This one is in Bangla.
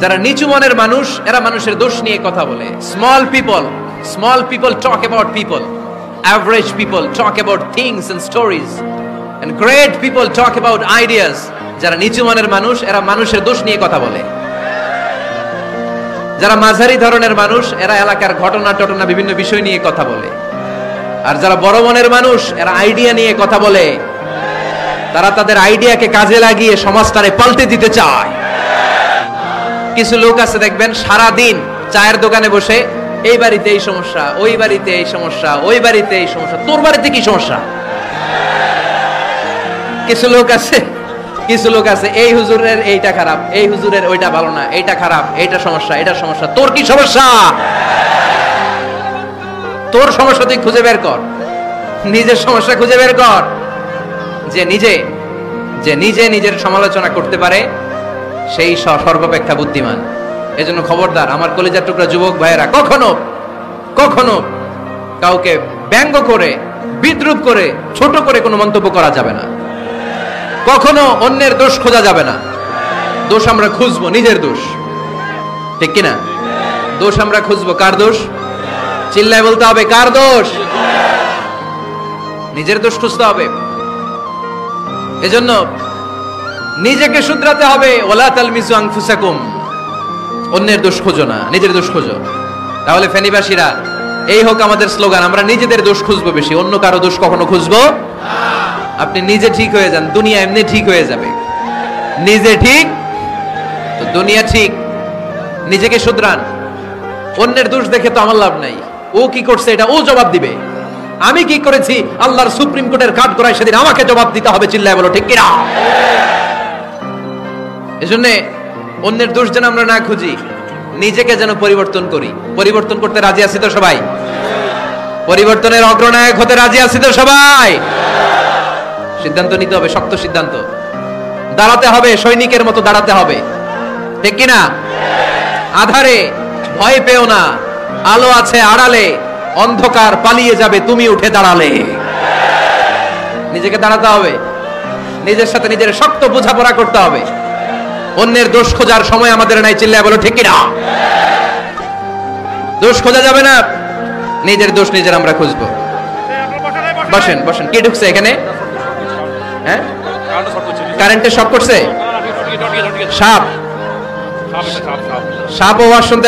যারা নিচু মনের মানুষ এরা মানুষের দোষ নিয়ে কথা বলে। Small people talk about people, average people talk about things and stories, and great people talk about ideas. যারা নিচু মনের মানুষ এরা মানুষের দোষ নিয়ে কথা বলে। যারা মাঝারি ধরনের মানুষ এরা এলাকার ঘটনা বিভিন্ন বিষয় নিয়ে কথা বলে। আর যারা বড় মনের মানুষ এরা আইডিয়া নিয়ে কথা বলে। তারা তাদের আইডিয়াকে কাজে লাগিয়ে সমাজটারে পাল্টে দিতে চায়। কিছু লোক আছে দেখবেন সারা দিন চায়ের দোকানে বসে এই বাড়িতে এই সমস্যা, ওই বাড়িতে এই সমস্যা, ওই বাড়িতে এই সমস্যা, তোর বাড়িতে কি সমস্যা। কিছু লোক আছে এই হুজুরের এইটা খারাপ, এই হুজুরের ওইটা ভালো না, এইটা খারাপ, এইটা সমস্যা, এটা সমস্যা, তোর কি সমস্যা? তোর সমস্যা তুই খুঁজে বের কর, নিজের সমস্যা খুঁজে বের কর। যে নিজে নিজের সমালোচনা করতে পারে সেই সর্বাপেক্ষা বুদ্ধিমান। এজন্য খবরদার আমার কলিজার টুকরা যুবক ভাইয়েরা, কখনো কাউকে ব্যঙ্গ করে, বিদ্রুপ করে, ছোট করে কোনো মন্তব্য করা যাবে না। কখনো অন্যের দোষ খোঁজা যাবে না। দোষ আমরা খুঁজবো, নিজের দোষ, ঠিক কিনা? দোষ আমরা খুঁজবো, কার দোষ? চিল্লায় বলতে হবে, কার দোষ? নিজের দোষ খুঁজতে হবে। এজন্য নিজেকে শুধরাতে হবে। ওয়ালা তালমিজু আনফুসাকুম, অন্যের দোষ খোঁজো না, নিজের দোষ খোঁজো। তাহলে ফেনীবাসীরা, এই হোক আমাদের স্লোগান, আমরা নিজেদের দোষ খুঁজবো বেশি, অন্য কারো দোষ কখনো খুঁজবো না। আপনি নিজে ঠিক হয়ে যান, দুনিয়া এমনি ঠিক হয়ে যাবে। নিজে ঠিক তো দুনিয়া ঠিক। নিজেকে শুধরান। অন্যের দোষ দেখে তো আমার লাভ নাই। ও কি করছে এটা ও জবাব দিবে, আমি কি করেছি আল্লাহর সুপ্রিম কোর্টের কাঠ করায় সেদিন আমাকে জবাব দিতে হবে। চিল্লায় বলো, ঠিক কিনা? এজন্য অন্যের দোষ যেন আমরা না খুঁজি, নিজেকে যেন পরিবর্তন করি। পরিবর্তন করতে রাজি আছি তো সবাই? পরিবর্তনের অগ্রনায়ক হতে রাজি আছি তো সবাই? সিদ্ধান্ত নিতে হবে, শক্ত সিদ্ধান্ত। দাঁড়াতে হবে, সৈনিকের মতো দাঁড়াতে হবে, ঠিক কিনা? আধারে ভয় পেও না, আলো আছে আড়ালে, অন্ধকার পালিয়ে যাবে তুমি উঠে দাঁড়ালে। নিজেকে দাঁড়াতে হবে, নিজের সাথে নিজের শক্ত বোঝাপড়া করতে হবে। অন্যের দোষ খোঁজার সময় আমাদের নাই। চিল্লায় বলো, ঠিক কিনা? দোষ খোঁজা যাবে না, নিজের দোষ নিজের আমরা খুঁজবো। বসেন বসেন। কে ঢুকছে এখানে? হ্যাঁ, কারেন্টের শক করছে? সাপ ও শুনতে